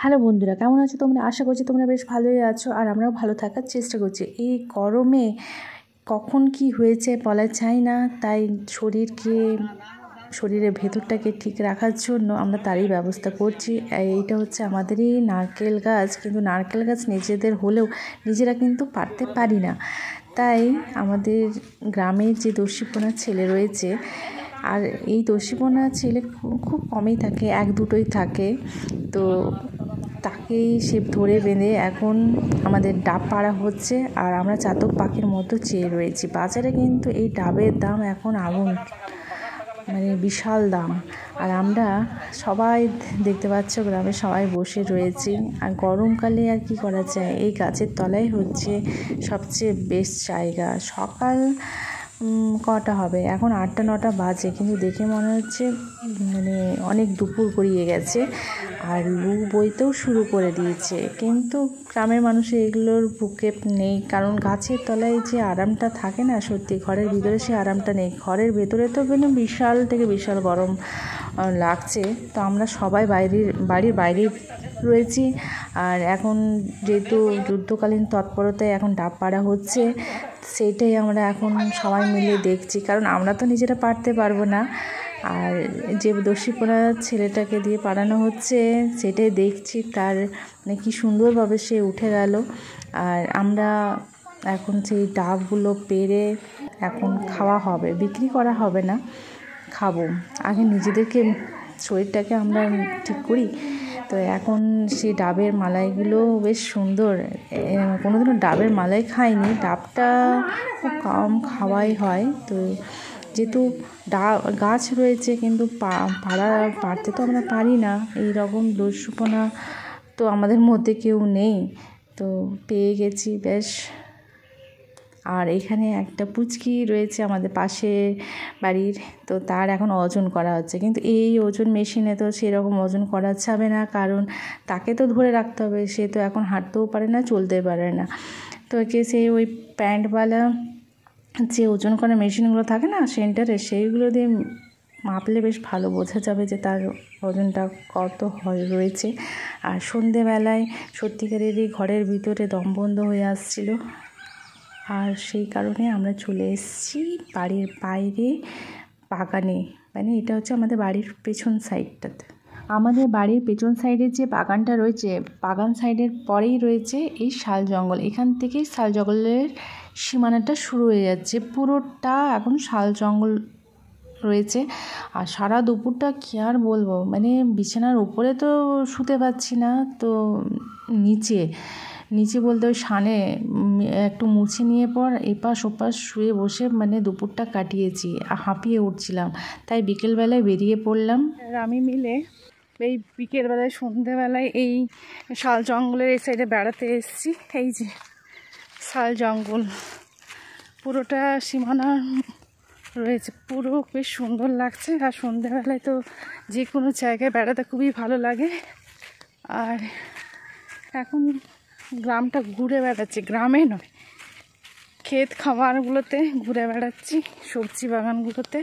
Hello বন্ধুরা, কেমন আছো তোমরা? আশা করছি তোমরা বেশ ভালোই আছো, আর আমরাও ভালো থাকার চেষ্টা করছি। এই গরমে কখন কি হয়েছে বলা যায় না, তাই শরীরের ভেতরটাকে ঠিক রাখার জন্য আমরা তারই ব্যবস্থা করছি। এইটা হচ্ছে আমাদেরই নারকেল গাছ, কিন্তু নারকেল গাছ নিজেদের হলেও নিজেরা কিন্তু পারতে পারি না। তাই আমাদের গ্রামের যে দস্যিপনা ছেলে রয়েছে, আর এই দস্যিপনা ছেলে খুব কমই থাকে, এক দুটোই থাকে, তো তাকেই সে ধরে বেঁধে এখন আমাদের ডাব পাড়া হচ্ছে। আর আমরা চাতক পাখির মতো চেয়ে রয়েছি। বাজারে কিন্তু এই ডাবের দাম এখন আগুন, মানে বিশাল দাম। আর আমরা সবাই দেখতে পাচ্ছ, গ্রামে সবাই বসে রয়েছি। আর গরমকালে আর কি করা যায়, এই গাছের তলায় হচ্ছে সবচেয়ে বেস্ট জায়গা। সকাল কটা হবে এখন? 8-9 বাজে, কিন্তু দেখে মনে হচ্ছে মানে অনেক দুপুর গড়িয়ে গেছে। আর লু বইতেও শুরু করে দিয়েছে, কিন্তু গ্রামের মানুষের এগুলোর ভূক্ষেপ নেই, কারণ গাছের তলায় যে আরামটা থাকে না, সত্যি ঘরের ভিতরে সে আরামটা নেই। ঘরের ভেতরে তো মানে বিশাল থেকে বিশাল গরম লাগছে। তো আমরা সবাই বাড়ির বাইরে রয়েছি। আর এখন যেহেতু যুদ্ধকালীন তৎপরতায় এখন ডাব পাড়া হচ্ছে, সেইটাই আমরা এখন সবাই মিলে দেখছি, কারণ আমরা তো নিজেরা পারতে পারবো না। আর যে দস্যিপনা ছেলেটাকে দিয়ে পাড়ানো হচ্ছে সেটাই দেখছি, তার মানে কী সুন্দরভাবে সে উঠে গেল। আর আমরা এখন সেই ডাবগুলো পেড়ে এখন খাওয়া হবে, বিক্রি করা হবে না, খাবো। আগে নিজেদেরকে শরীরটাকে আমরা ঠিক করি। তো এখন সেই ডাবের মালাইগুলো বেশ সুন্দর। কোনোদিনও ডাবের মালাই খাইনি, ডাবটা খুব কম খাওয়াই হয়। তো যেহেতু গাছ রয়েছে, কিন্তু পারতে তো আমরা পারি না, এই রকম দস্যিপনা তো আমাদের মধ্যে কেউ নেই। তো পেয়ে গেছি বেশ। আর এখানে একটা পুচকি রয়েছে আমাদের পাশে বাড়ির, তো তার এখন ওজন করা হচ্ছে, কিন্তু এই ওজন মেশিনে তো সেরকম ওজন করা যাবে না, কারণ তাকে তো ধরে রাখতে হবে, সে তো এখন হাঁটতেও পারে না, চলতে পারে না। তো একে সেই ওই প্যান্টওয়ালা যে ওজন করা মেশিনগুলো থাকে না সেন্টারে, সেইগুলো দিয়ে মাপলে বেশ ভালো বোঝা যাবে যে তার ওজনটা কত রয়েছে। আর সন্ধেবেলায় সত্যিকারেরই ঘরের ভিতরে দম বন্ধ হয়ে আসছিল, আর সেই কারণে আমরা চলে এসেছি বাড়ির বাইরে বাগানে। মানে এটা হচ্ছে আমাদের বাড়ির পেছন সাইডটাতে। আমাদের বাড়ির পেছন সাইডের যে বাগানটা রয়েছে, বাগান সাইডের পরেই রয়েছে এই শাল জঙ্গল। এখান থেকেই শাল জঙ্গলের সীমানাটা শুরু হয়ে যাচ্ছে, পুরোটা এখন শাল জঙ্গল রয়েছে। আর সারা দুপুরটা কী আর বলবো, মানে বিছানার উপরে তো শুতে পারছি না, তো নিচে বলতে ওই সানে একটু মুছে নিয়ে পর এপাশ ওপাশ শুয়ে বসে মানে দুপুরটা কাটিয়েছি, হাঁপিয়ে উঠছিলাম। তাই বিকেলবেলায় বেরিয়ে পড়লাম। আমি মিলে এই বিকেলবেলায় সন্ধ্যেবেলায় এই শাল জঙ্গলের এই সাইডে বেড়াতে এসেছি। এই যে শাল জঙ্গল পুরোটা সীমানা রয়েছে, পুরো বেশ সুন্দর লাগছে। আর সন্ধ্যেবেলায় তো যে কোনো জায়গায় বেড়াতে খুবই ভালো লাগে। আর এখন গ্রামটা ঘুরে বেড়াচ্ছি, গ্রামে নয়, ক্ষেত খামারগুলোতে ঘুরে বেড়াচ্ছি, সবজি বাগানগুলোতে।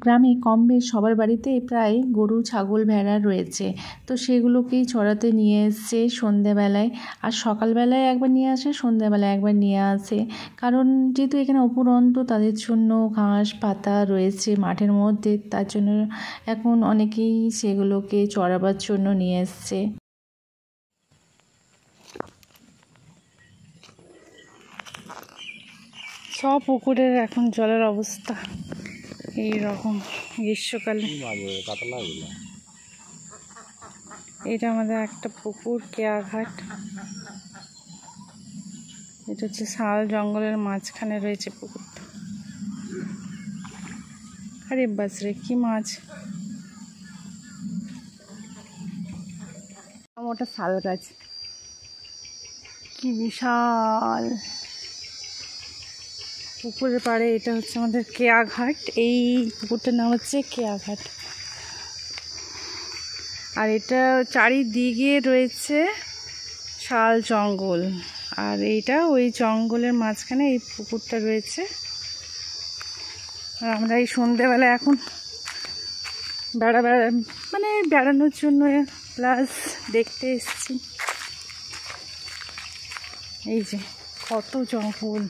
গ্রামে কম বেশ সবার বাড়িতে প্রায় গরু ছাগল ভেড়া রয়েছে, তো সেগুলোকেই চড়াতে নিয়ে এসছে সন্ধ্যেবেলায়। আর সকালবেলায় একবার নিয়ে আসে, সন্ধ্যেবেলায় একবার নিয়ে আসে, কারণ যেহেতু এখানে অপুরন্ত তাদের জন্য ঘাস পাতা রয়েছে মাঠের মধ্যে, তার জন্য এখন অনেকেই সেগুলোকে চড়াবার জন্য নিয়ে এসছে। সব পুকুরের এখন জলের অবস্থা এই রকম গ্রীষ্মকালে। এটা আমাদের একটা পুকুর, কেয়াঘাট। এটা হচ্ছে শাল জঙ্গলের মাঝখানে রয়েছে পুকুরটা। আরে বাসরে কি মাছ! ওটা শাল গাছ, কি বিশাল পুকুরের পাড়ে। এটা হচ্ছে আমাদের কেয়াঘাট, এই পুকুরটার নাম হচ্ছে কেয়াঘাট। আর এটা চারিদিকে রয়েছে শাল জঙ্গল, আর এইটা ওই জঙ্গলের মাঝখানে এই পুকুরটা রয়েছে। আর আমরা এই সন্ধেবেলা এখন মানে বেড়ানোর জন্য প্লাস দেখতে এসেছি। এই যে কত জঙ্গল,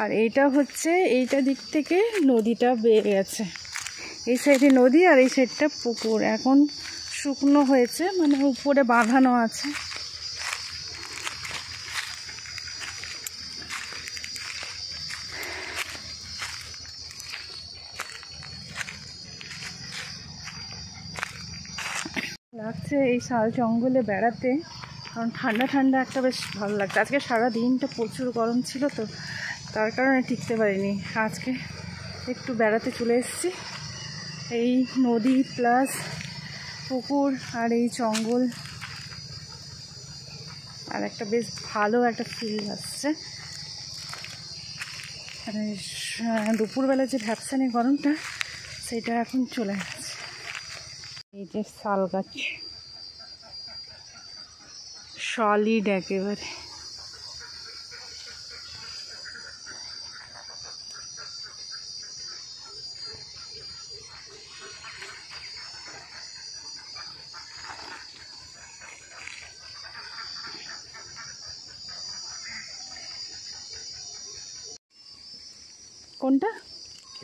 আর এইটা হচ্ছে এইটা দিক থেকে নদীটা বেয়ে গেছে, এই সাইডে নদী আর এই সাইডটা পুকুর। এখন শুকনো হয়েছে, মানে উপরে বাঁধানো আছে। লাগছে এই শাল জঙ্গলে বেড়াতে, কারণ ঠান্ডা ঠান্ডা একটা বেশ ভালো লাগছে। আজকে সারা দিনটা প্রচুর গরম ছিল, তো তার কারণে টিকতে পারিনি। আজকে একটু বেড়াতে চলে এসেছি। এই নদী প্লাস পুকুর আর এই জঙ্গল, আর একটা বেশ ভালো একটা ফিল আসছে। মানে দুপুরবেলা যে ভ্যাপসানি গরমটা, সেটা এখন চলে গেছে। এই যে শাল গাছ, সলিড একেবারে। কোনটা?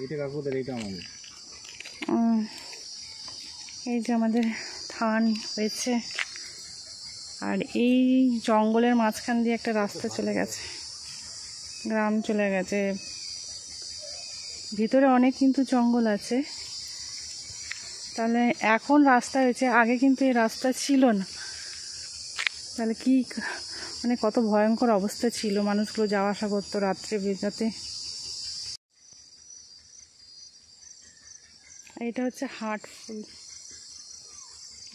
এইটা কাকুদের, এইটা আমাদের। এই যে আমাদের ধান হয়েছে, আর এই জঙ্গলের মাঝখান দিয়ে একটা রাস্তা চলে গেছে, গ্রাম চলে গেছে। ভিতরে অনেক কিন্তু জঙ্গল আছে। তাহলে এখন রাস্তা হয়েছে, আগে কিন্তু এই রাস্তা ছিল না। তাহলে কি মানে কত ভয়ঙ্কর অবস্থা ছিল, মানুষগুলো যাওয়া আসা করতো রাত্রে বেজাতে। এটা হচ্ছে হাট ফুল,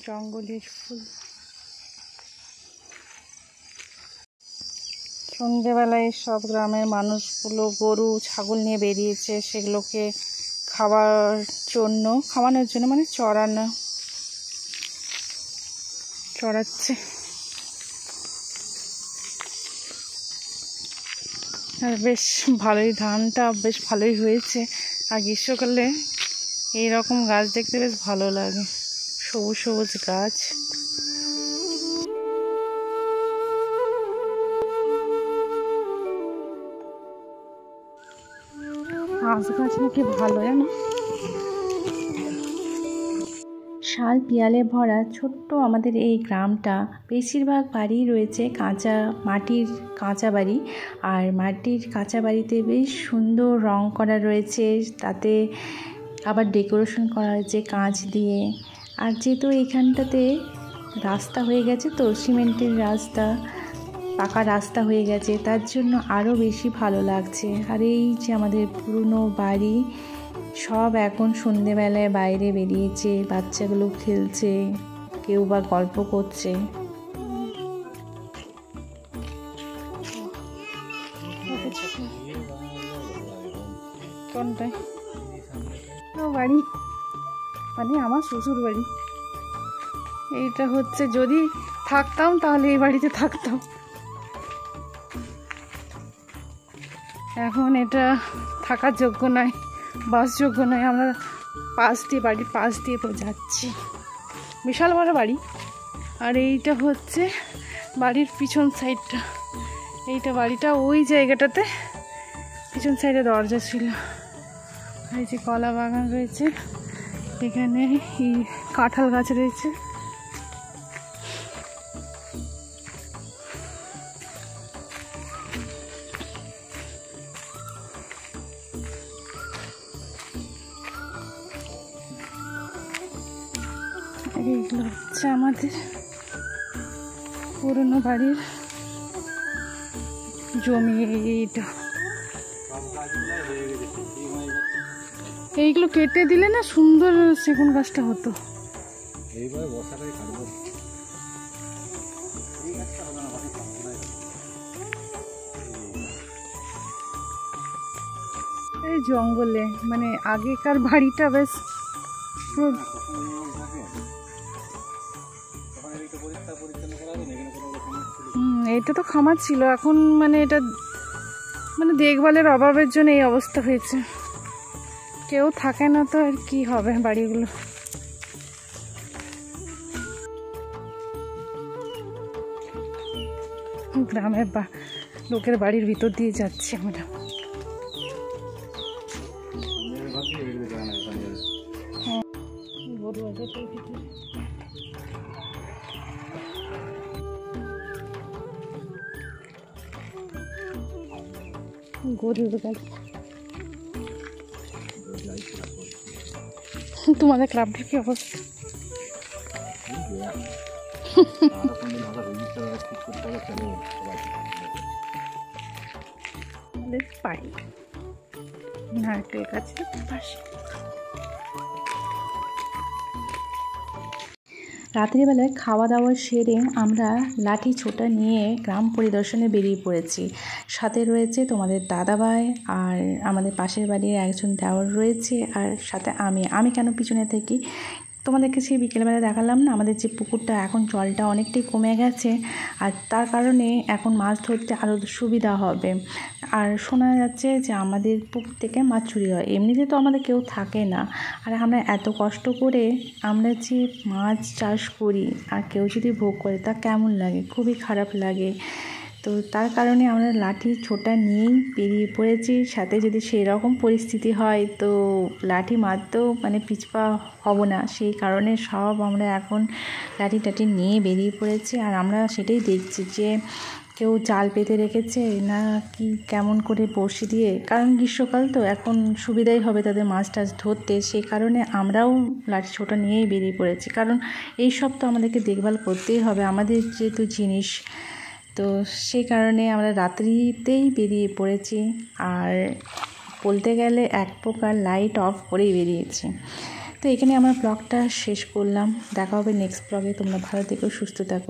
জঙ্গলের ফুল। সন্ধ্যেবেলায় সব গ্রামের মানুষগুলো গরু ছাগল নিয়ে বেরিয়েছে, সেগুলোকে খাওয়ানোর জন্য মানে চড়াচ্ছে। আর বেশ ভালোই, ধানটা বেশ ভালোই হয়েছে। আর গ্রীষ্মকালে এইরকম গাছ দেখতে বেশ ভালো লাগে, সবুজ সবুজ গাছ। আঁশ গাছ নাকি ভালো, জানো। শাল পিয়ালে ভরা ছোট্ট আমাদের এই গ্রামটা, বেশিরভাগ বাড়ি রয়েছে মাটির কাঁচা বাড়ি। আর মাটির কাঁচা বাড়িতে বেশ সুন্দর রং করা রয়েছে, তাতে আবার ডেকোরেশন করা হয়েছে কাঁচ দিয়ে। আর যেহেতু এইখানটাতে রাস্তা হয়ে গেছে, তো সিমেন্টের রাস্তা, পাকা রাস্তা হয়ে গেছে, তার জন্য আরও বেশি ভালো লাগছে। আর এই যে আমাদের পুরনো বাড়ি, সব এখন সন্ধেবেলায় বাইরে বেরিয়েছে, বাচ্চাগুলো খেলছে, কেউ বা গল্প করছে। কোনটায়? বাড়ি মানে আমার শ্বশুর বাড়ি। এইটা হচ্ছে, যদি থাকতাম তাহলে এই বাড়িতে থাকতাম। এখন এটা থাকার যোগ্য নয়, বাসযোগ্য নয়। আমরা বাড়ির পাশ দিয়ে যাচ্ছি, বিশাল বড় বাড়ি। আর এইটা হচ্ছে বাড়ির পিছন সাইডটা, এইটা বাড়িটা ওই জায়গাটাতে পিছন সাইডে দরজা ছিল। এই যে কলা বাগান রয়েছে, এখানে এই কাঁঠাল গাছ রয়েছে। এইগুলো হচ্ছে আমাদের পুরনো বাড়ির জমি। এইগুলো কেটে দিলে না সুন্দর সেগুন গাছটা হতো। এই জঙ্গলে মানে আগেকার বাড়িটা বেশ এটা তো খামার ছিল, এখন মানে এটা মানে দেখভালের অভাবের জন্য এই অবস্থা হয়েছে। কেউ থাকে না তো আর কি হবে বাড়িগুলো। গ্রামের লোকের বাড়ির ভিতর দিয়ে যাচ্ছি আমরা। গরুর গাড়ি। তোমাদের ক্লাবটার কি অবস্থা? বাড়ি নারকেল গাছের পাশে। রাত্রিবেলায় খাওয়া দাওয়া সেরে আমরা লাঠি ছোটা নিয়ে গ্রাম পরিদর্শনে বেরিয়ে পড়েছি। সাথে রয়েছে তোমাদের দাদাভাই, আর আমাদের পাশের বাড়ির একজন দেওর রয়েছে, আর সাথে আমি কেন পিছনে থাকি তোমাদেরকে সেই বিকেলবেলা দেখালাম না, আমাদের যে পুকুরটা এখন জলটা অনেকটাই কমে গেছে, আর তার কারণে এখন মাছ ধরতে আরও সুবিধা হবে। আর শোনা যাচ্ছে যে আমাদের পুকুর থেকে মাছ চুরি হয়। এমনিতে তো আমাদের কেউ থাকে না, আর আমরা এত কষ্ট করে আমরা যে মাছ চাষ করি আর কেউ যদি ভোগ করে তা কেমন লাগে, খুবই খারাপ লাগে। তো তার কারণে আমরা লাঠি ছোটা নিয়েই বেরিয়ে পড়েছি। সাথে যদি সেই রকম পরিস্থিতি হয় তো লাঠি মারতেও পিছপা হব না, সেই কারণে সব আমরা এখন লাঠি টাঠি নিয়ে বেরিয়ে পড়েছি। আর আমরা সেটাই দেখছি যে কেউ জাল পেতে রেখেছে না কি কেমন করে বড়শি দিয়ে, কারণ গ্রীষ্মকাল তো এখন সুবিধাই হবে তাদের মাছ টাছ ধরতে, সেই কারণে আমরাও লাঠি ছোটা নিয়েই বেরিয়ে পড়েছি। কারণ এই সব তো আমাদেরকে দেখভাল করতেই হবে, আমাদের যেহেতু জিনিস, তো সেই কারণে আমরা রাত্রিতেই বেরিয়ে পড়েছি। আর বলতে গেলে এক প্রকার লাইট অফ করেই বেরিয়েছি। তো এখানে আমার ব্লগটা শেষ করলাম। দেখা হবে নেক্সট ব্লগে। তোমরা ভালো থেকো, সুস্থ থাকো।